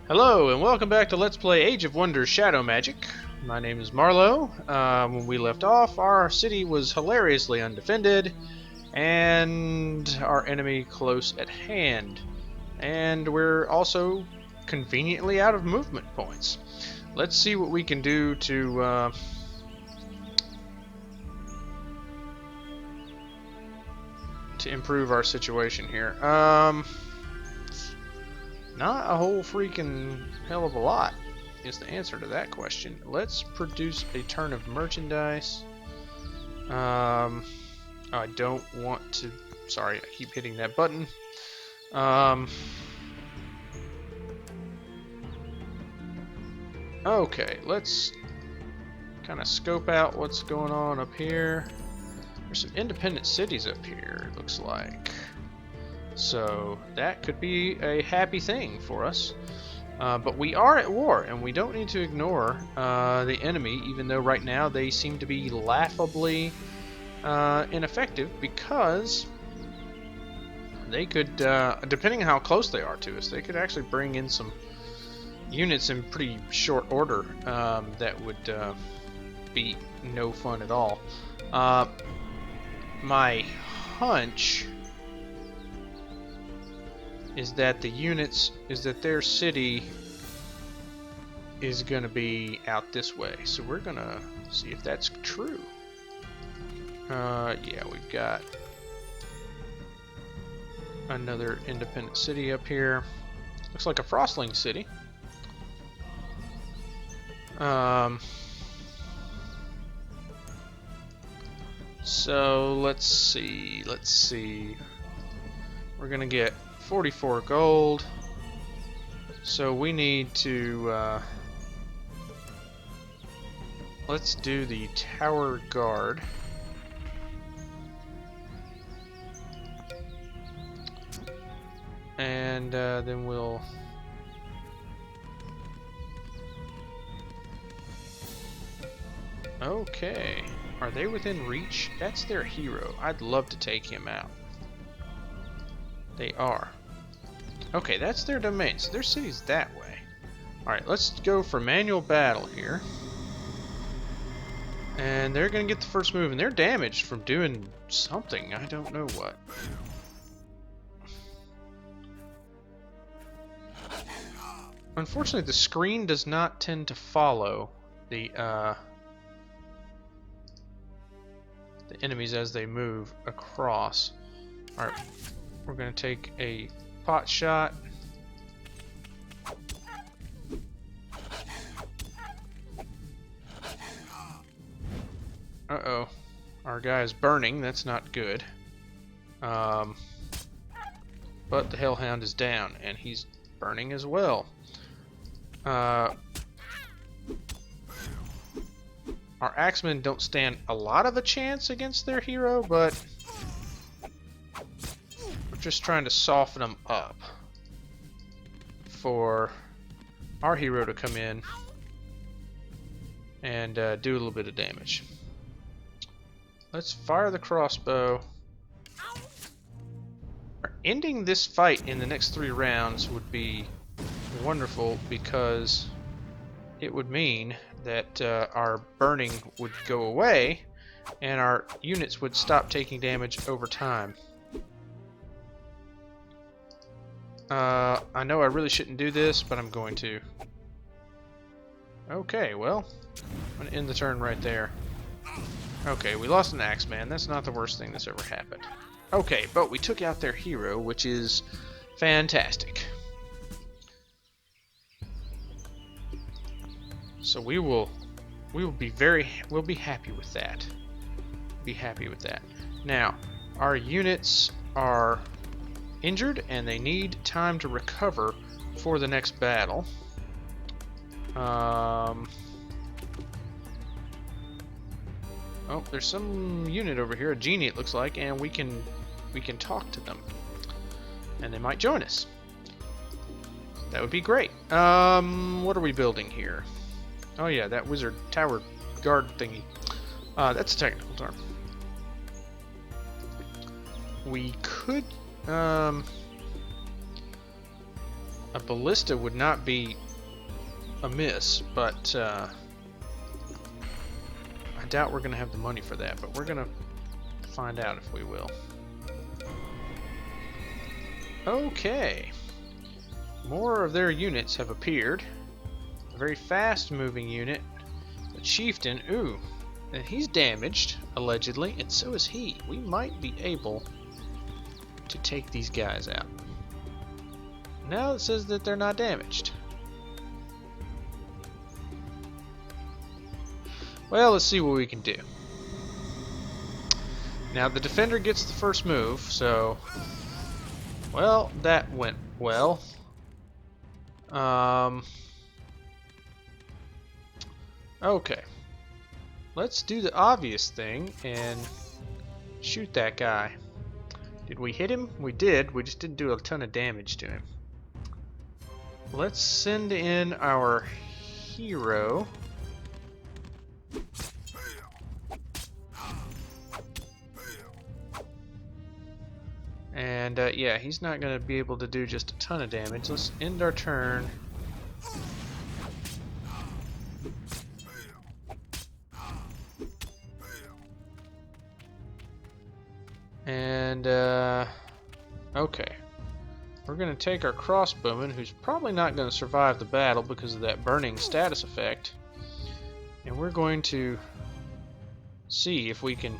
Hello, and welcome back to Let's Play Age of Wonders Shadow Magic. My name is Marlowe. When we left off, our city was hilariously undefended, and our enemy close at hand. And we're also conveniently out of movement points. Let's see what we can do to improve our situation here. Not a whole freaking hell of a lot is the answer to that question. Let's produce a turn of merchandise. I don't want to... Sorry, I keep hitting that button. Okay, let's kind of scope out what's going on up here. There's some independent cities up here, it looks like. So that could be a happy thing for us. But we are at war, and we don't need to ignore the enemy, even though right now they seem to be laughably ineffective, because they could, depending on how close they are to us, they could actually bring in some units in pretty short order that would be no fun at all. My hunch is that their city is gonna be out this way. So we're gonna see if that's true. Yeah, we've got another independent city up here. Looks like a Frostling city. So let's see. We're gonna get 44 gold, so we need to let's do the tower guard. And then we'll okay, are they within reach? That's their hero. I'd love to take him out. They are. Okay, that's their domain, so their city's that way. Alright, let's go for manual battle here. And they're gonna get the first move, and they're damaged from doing something. I don't know what. Unfortunately, the screen does not tend to follow the enemies as they move across. Alright, we're gonna take a pot shot. Uh-oh. Our guy is burning. That's not good. But the Hellhound is down, and he's burning as well. Our Axemen don't stand a lot of a chance against their hero, but we're just trying to soften them up for our hero to come in and do a little bit of damage. Let's fire the crossbow. Ending this fight in the next 3 rounds would be wonderful, because it would mean that our burning would go away and our units would stop taking damage over time. I know I really shouldn't do this, but I'm going to. Okay, well, I'm going to end the turn right there. Okay, we lost an Axeman. That's not the worst thing that's ever happened. Okay, but we took out their hero, which is fantastic. So we'll be happy with that. Be happy with that. Now, our units are injured and they need time to recover for the next battle. Oh, there's some unit over here, a genie it looks like, and we can talk to them, and they might join us. That would be great. What are we building here? Oh yeah, that wizard tower guard thingy. That's a technical term. We could A ballista would not be amiss, but I doubt we're going to have the money for that, but we're going to find out if we will. Okay. More of their units have appeared. A very fast-moving unit. The chieftain, ooh, and he's damaged, allegedly, and so is he. We might be able to take these guys out. Now it says that they're not damaged. Well, let's see what we can do. Now the defender gets the first move, so... Well, that went well. Okay. Let's do the obvious thing and shoot that guy. Did we hit him? We did. We just didn't do a ton of damage to him. Let's send in our hero. And yeah, he's not going to be able to do just a ton of damage. Let's end our turn. And okay. We're going to take our crossbowman, who's probably not going to survive the battle because of that burning status effect. And we're going to see if we can...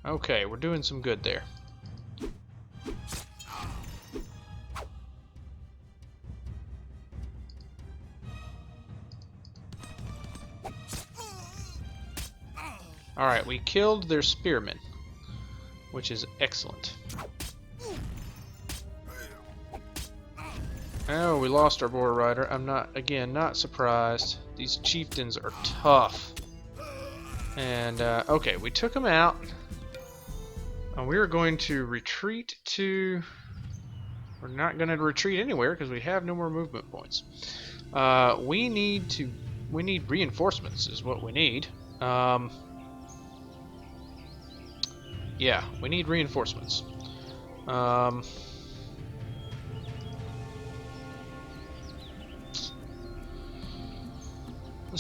Okay, we're doing some good there. Alright, we killed their spearmen, which is excellent. Oh, we lost our boar rider. I'm not surprised. These chieftains are tough. And, okay, we took them out. And we are going to retreat to... We're not going to retreat anywhere because we have no more movement points. We need reinforcements is what we need. Yeah, we need reinforcements. Let's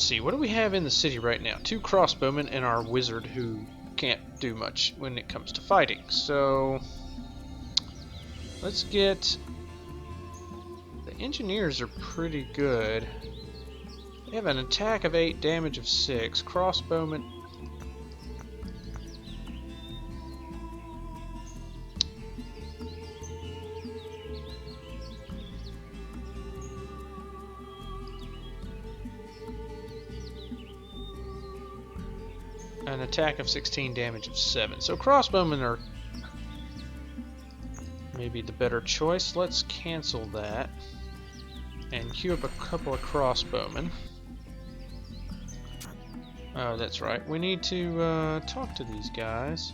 see, what do we have in the city right now? 2 crossbowmen and our wizard who can't do much when it comes to fighting. So let's get... The engineers are pretty good. They have an attack of 8, damage of 6. Crossbowmen... An attack of 16, damage of 7. So crossbowmen are maybe the better choice. Let's cancel that and queue up a couple of crossbowmen. Oh, that's right. We need to talk to these guys.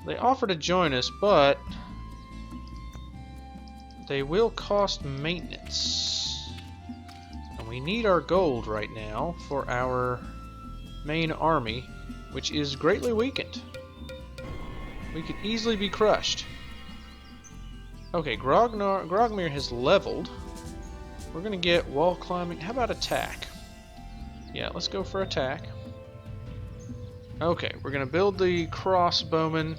They offer to join us, but they will cost maintenance. And we need our gold right now for our main army, which is greatly weakened. We could easily be crushed. Okay, Grogmere has leveled. We're gonna get wall climbing. How about attack? Yeah, let's go for attack. Okay, we're gonna build the crossbowman.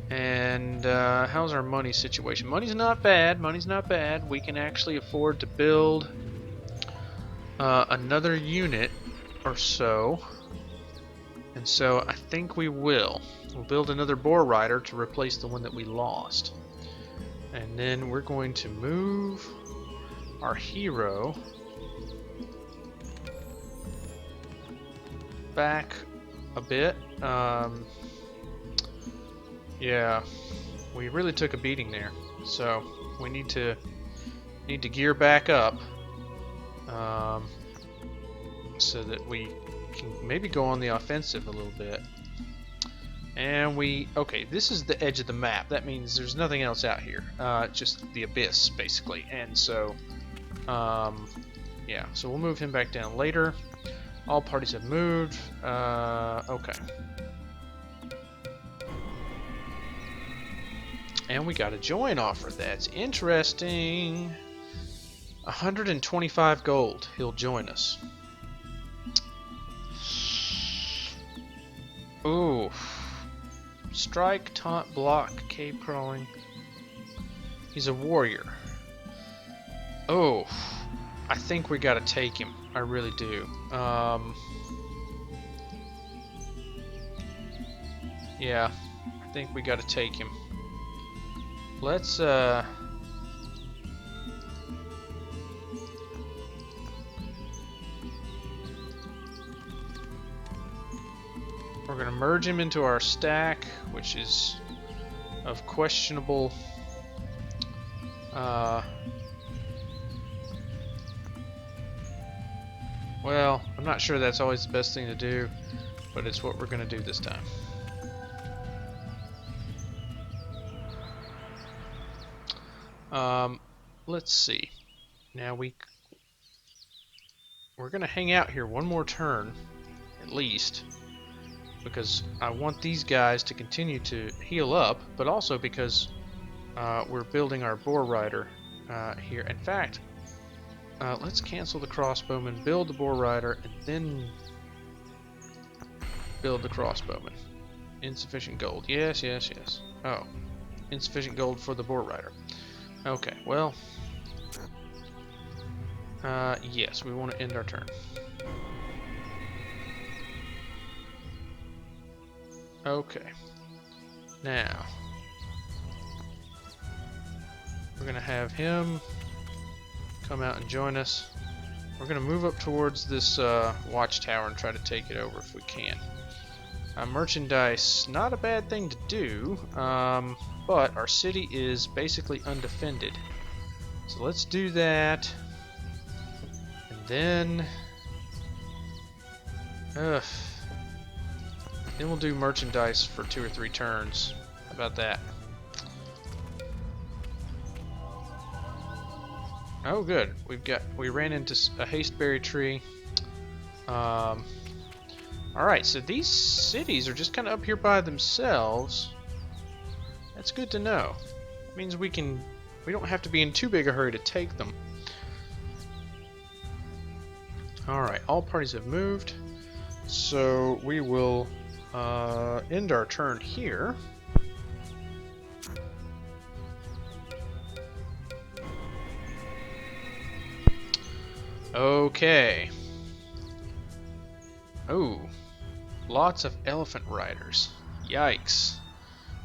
And how's our money situation? Money's not bad. Money's not bad. We can actually afford to build another unit or so. And so I think we will. We'll build another boar rider to replace the one that we lost. And then we're going to move our hero back a bit. Yeah, we really took a beating there. So we need to gear back up so that we can maybe go on the offensive a little bit. And okay, this is the edge of the map. That means there's nothing else out here. Just the abyss, basically. And so, yeah, so we'll move him back down later. All parties have moved. Okay. And we got a join offer. That's interesting. 125 gold. He'll join us. Ooh. Strike, taunt, block, cave crawling. He's a warrior. Oh. I think we gotta take him. I really do. Yeah. I think we gotta take him. Let's, we're gonna merge him into our stack, which is of questionable, well, I'm not sure that's always the best thing to do, but it's what we're gonna do this time. Let's see. Now we're gonna hang out here one more turn, at least, because I want these guys to continue to heal up, but also because we're building our boar rider here. In fact, let's cancel the crossbowman, build the boar rider, and then build the crossbowman. Insufficient gold. Yes, yes, yes. Oh, insufficient gold for the boar rider. Okay, well, yes, we want to end our turn. Okay, now we're gonna have him come out and join us. We're gonna move up towards this watchtower and try to take it over if we can. Merchandise, not a bad thing to do, but our city is basically undefended. So let's do that, and then we'll do merchandise for 2 or 3 turns. How about that? Oh, good. We ran into a hasteberry tree. Alright, so these cities are just kind of up here by themselves. That's good to know. It means we don't have to be in too big a hurry to take them. Alright, all parties have moved. So we will end our turn here. Okay. Oh, lots of elephant riders. Yikes.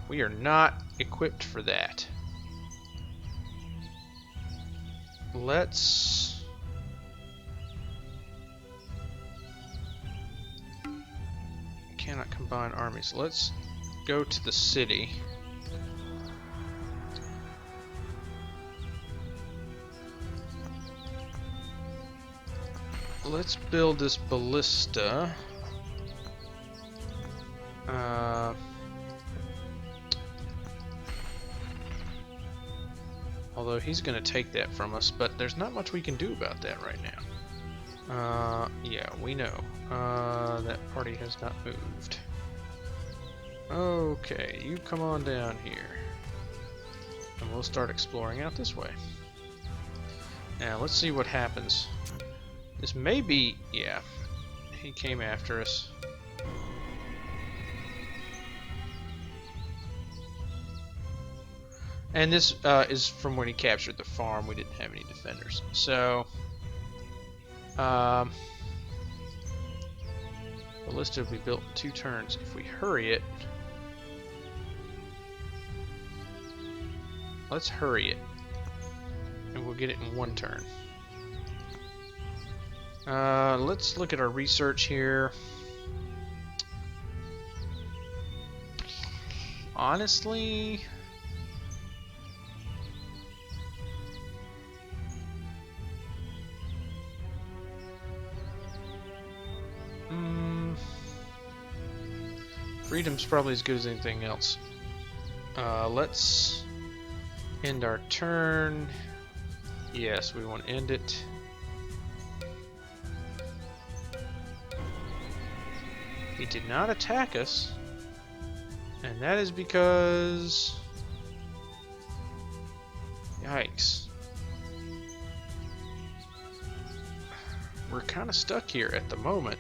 We are not equipped for that. Let's... cannot combine armies. Let's go to the city. Let's build this ballista. Although he's going to take that from us, but there's not much we can do about that right now. Yeah, we know. That party has not moved. Okay, you come on down here. And we'll start exploring out this way. Now, let's see what happens. This may be... yeah, he came after us. And this is from when he captured the farm. We didn't have any defenders. So, ballista will be built in 2 turns. If we hurry it... let's hurry it. And we'll get it in 1 turn. Let's look at our research here. Honestly... freedom's probably as good as anything else. Let's end our turn. Yes, we want to end it. He did not attack us, and that is because Yikes. We're kind of stuck here at the moment.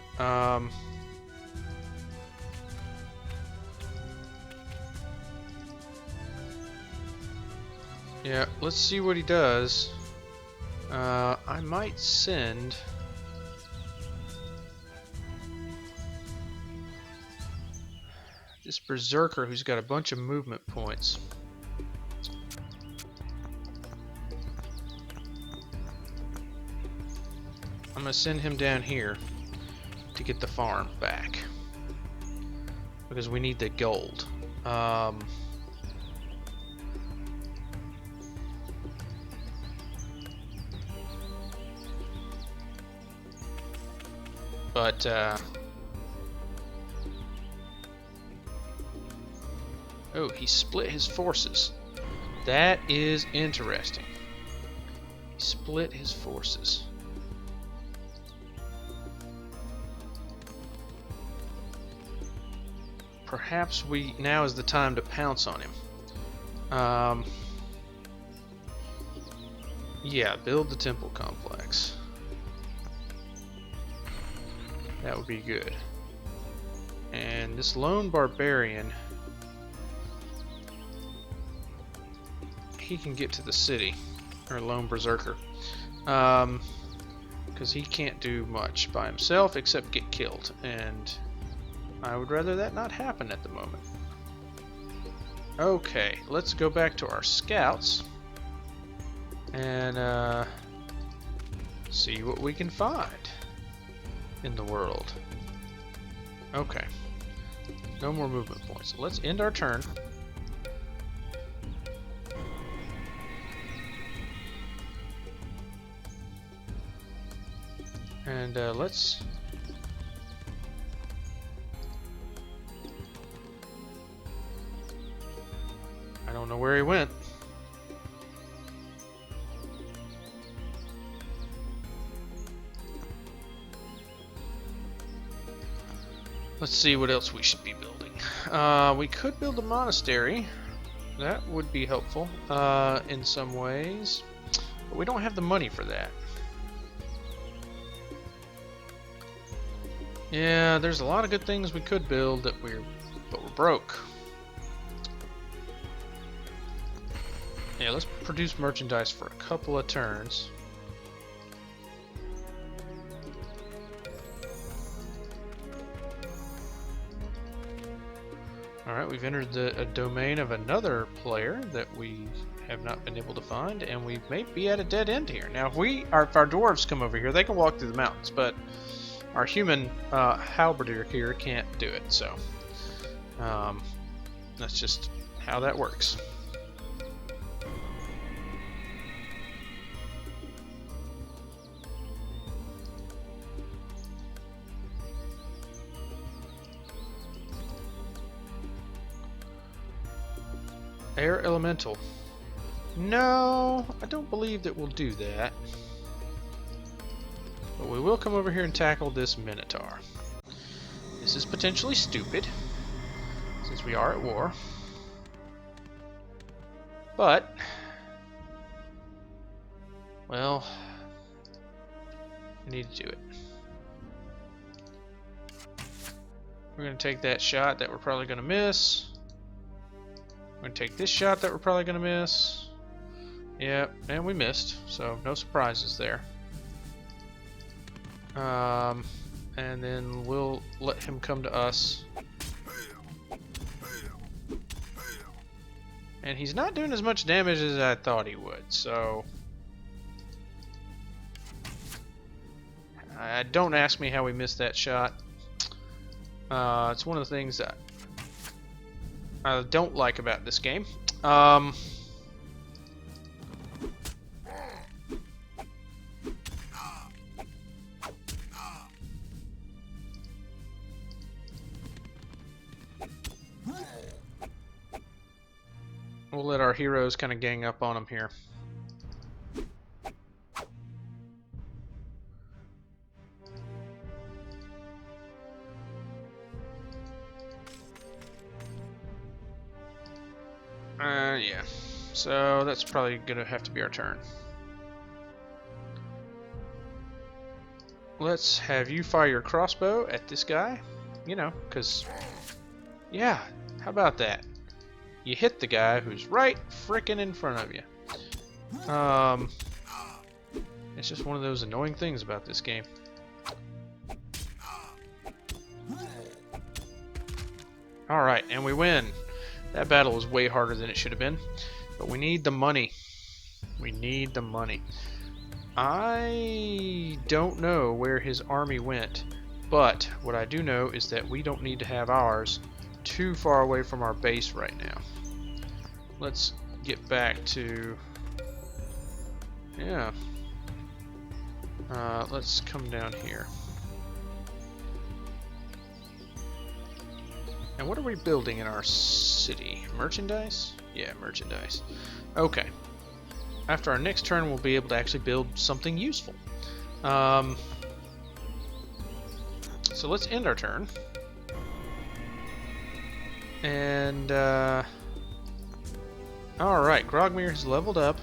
Yeah, let's see what he does. I might send... this berserker who's got a bunch of movement points. I'm gonna send him down here to get the farm back because we need the gold. But oh, he split his forces. That is interesting. He split his forces. Perhaps now is the time to pounce on him. Yeah, build the temple complex. That would be good. And this lone barbarian, he can get to the city, or lone berserker, because he can't do much by himself except get killed, and I would rather that not happen at the moment. Okay, let's go back to our scouts and see what we can find in the world. Okay, no more movement points. Let's end our turn. And let's... I don't know where he went. Let's see what else we should be building. We could build a monastery. That would be helpful in some ways. But we don't have the money for that. Yeah, there's a lot of good things we could build but we're broke. Yeah, let's produce merchandise for a couple of turns. Alright, we've entered a domain of another player that we have not been able to find, and we may be at a dead end here. Now, if our dwarves come over here, they can walk through the mountains, but our human halberdier here can't do it, so that's just how that works. Air Elemental. No, I don't believe that we'll do that. But we will come over here and tackle this Minotaur. This is potentially stupid, since we are at war. But, well, we need to do it. We're going to take that shot that we're probably going to miss. We're going to take this shot that we're probably going to miss. Yep, and we missed, so no surprises there. And then we'll let him come to us. And he's not doing as much damage as I thought he would, so... don't ask me how we missed that shot. It's one of the things that I don't like about this game. We'll let our heroes kind of gang up on him here. Yeah. So that's probably gonna have to be our turn. Let's have you fire your crossbow at this guy. You know, because, yeah, how about that? You hit the guy who's right frickin' in front of you. It's just one of those annoying things about this game. Alright, and we win. That battle was way harder than it should have been. But we need the money. We need the money. I don't know where his army went, but what I do know is that we don't need to have ours too far away from our base right now. Let's get back to... yeah. Let's come down here. And what are we building in our city? Merchandise? Yeah, merchandise. Okay. After our next turn, we'll be able to actually build something useful. So let's end our turn. And, alright, Grogmere has leveled up.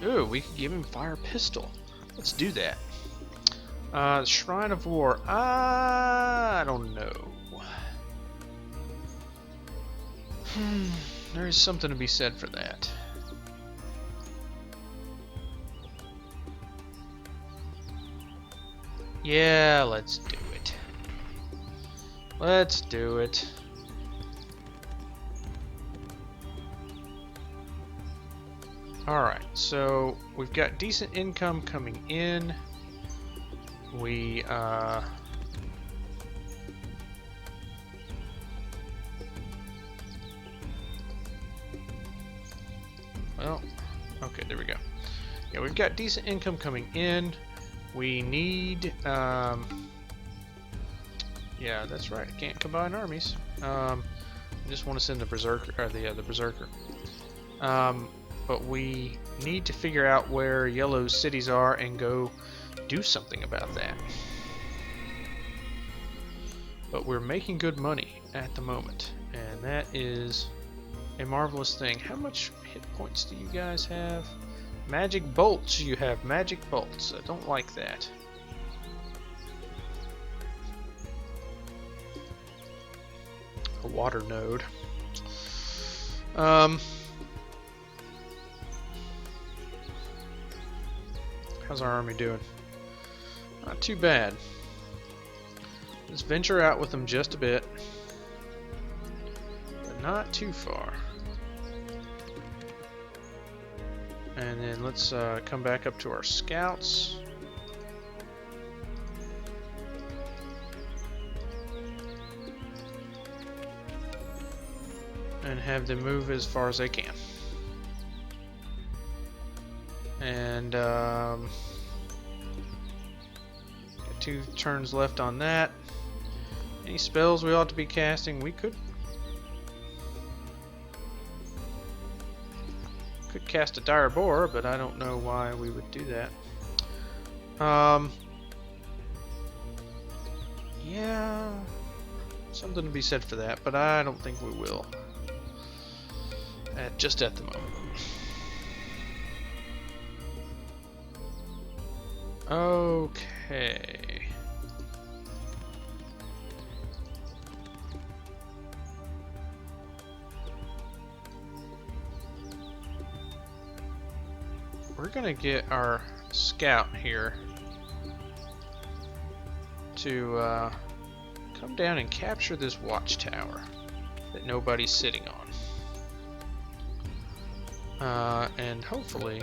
Ooh, we can give him Fire Pistol. Let's do that. Shrine of War. I don't know. There is something to be said for that. Yeah, let's do it. Let's do it. Alright, so we've got decent income coming in. We, well, okay, there we go. Yeah, we've got decent income coming in. We need, yeah, that's right. I can't combine armies. I just want to send the Berserker, or the Berserker. But we need to figure out where Yellow's cities are and go do something about that. But we're making good money at the moment, and that is a marvelous thing. How much hit points do you guys have? Magic bolts. You have magic bolts. I don't like that. A water node. How's our army doing? Not too bad. Let's venture out with them just a bit, but not too far. And then let's come back up to our scouts. And have them move as far as they can. And got 2 turns left on that. Any spells we ought to be casting? We could cast a dire boar, but I don't know why we would do that. Yeah, something to be said for that, but I don't think we will. Just at the moment. Okay. We're gonna get our scout here to come down and capture this watchtower that nobody's sitting on. And hopefully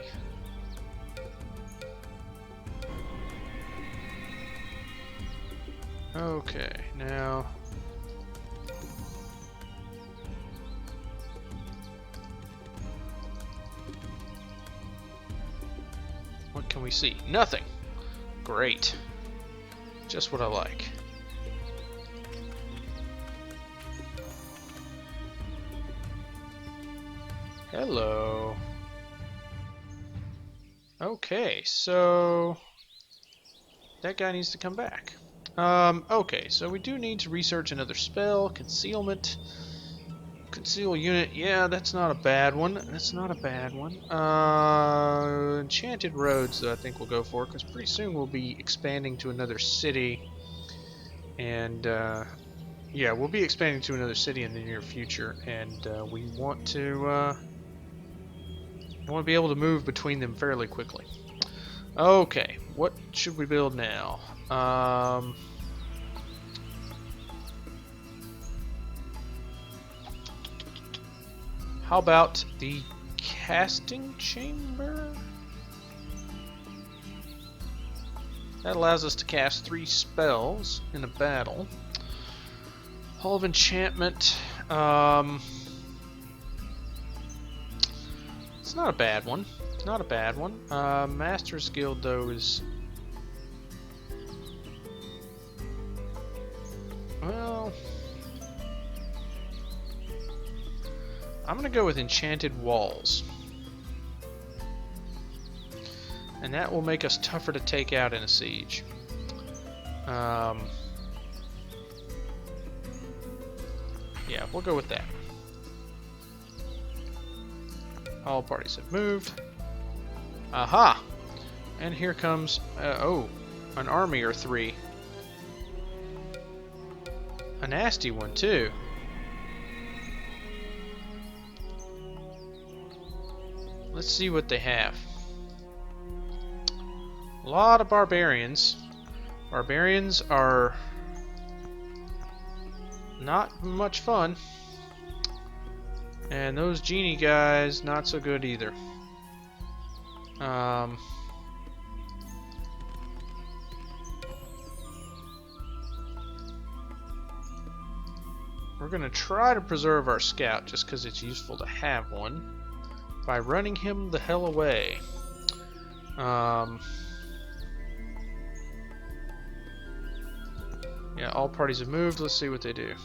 okay, now what can we see? Nothing. Great. Just what I like. Hello. Okay, so that guy needs to come back. Okay, so we do need to research another spell. Concealment Conceal unit. Yeah, that's not a bad one. That's not a bad one. Enchanted roads, I think we'll go for, because pretty soon we'll be expanding to another city. And, yeah, we'll be expanding to another city in the near future. And we want to be able to move between them fairly quickly. Okay, what should we build now? How about the casting chamber? That allows us to cast 3 spells in a battle. Hall of Enchantment. It's not a bad one. Not a bad one. Master's Guild, though, is... Well... I'm gonna go with Enchanted Walls. And that will make us tougher to take out in a siege. Yeah, we'll go with that. All parties have moved. Aha! And here comes, oh, an army or 3. A nasty one, too. Let's see what they have. A lot of barbarians. Barbarians are not much fun. And those genie guys, not so good either. We're going to try to preserve our scout just because it's useful to have one by running him the hell away. Yeah, all parties have moved. Let's see what they do.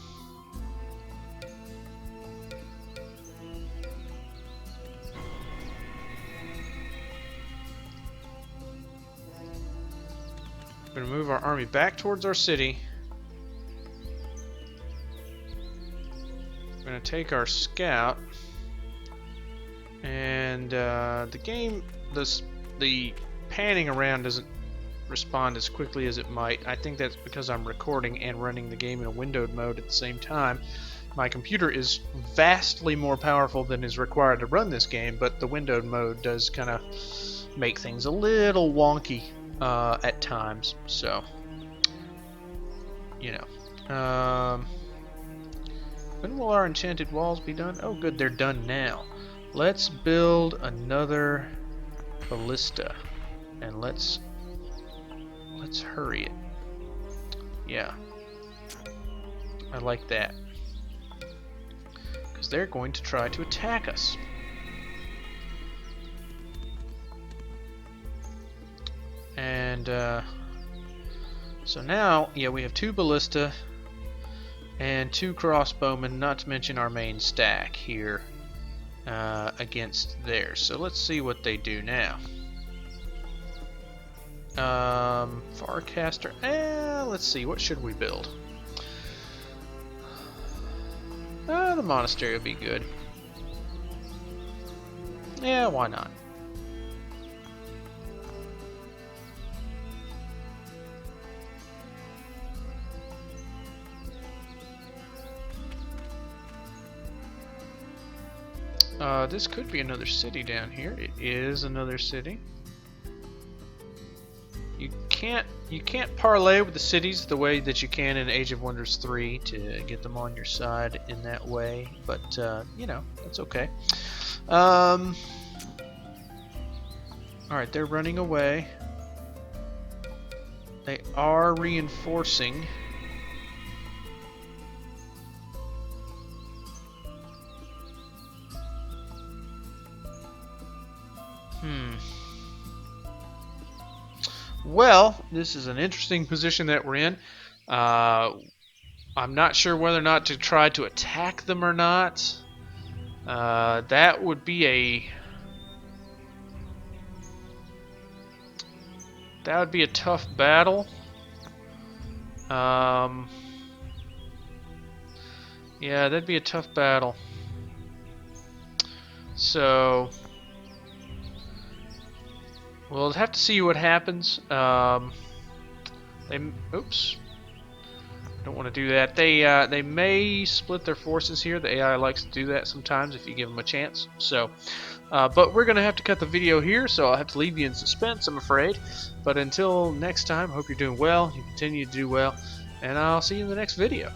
We're going to move our army back towards our city. We're going to take our scout. And the game, the panning around doesn't respond as quickly as it might. I think that's because I'm recording and running the game in a windowed mode at the same time. My computer is vastly more powerful than is required to run this game, but the windowed mode does kind of make things a little wonky at times. So, you know. When will our enchanted walls be done? Oh, good, they're done now. Let's build another ballista, and let's hurry it. Yeah, I like that, because they're going to try to attack us. And so now, yeah, we have 2 ballista and 2 crossbowmen, not to mention our main stack here against theirs. So let's see what they do now. Farcaster. Let's see, what should we build? The monastery would be good. Yeah, why not? This could be another city down here. It is another city. You can't parlay with the cities the way that you can in Age of Wonders 3 to get them on your side in that way, but you know, that's okay. Alright, they're running away. They are reinforcing. Well, this is an interesting position that we're in. I'm not sure whether or not to try to attack them or not. That would be a tough battle. Yeah, that'd be a tough battle. So we'll have to see what happens. Oops. Don't want to do that. They may split their forces here. The AI likes to do that sometimes if you give them a chance. So, but we're gonna have to cut the video here, so I'll have to leave you in suspense, I'm afraid. But until next time, hope you're doing well. You continue to do well, and I'll see you in the next video.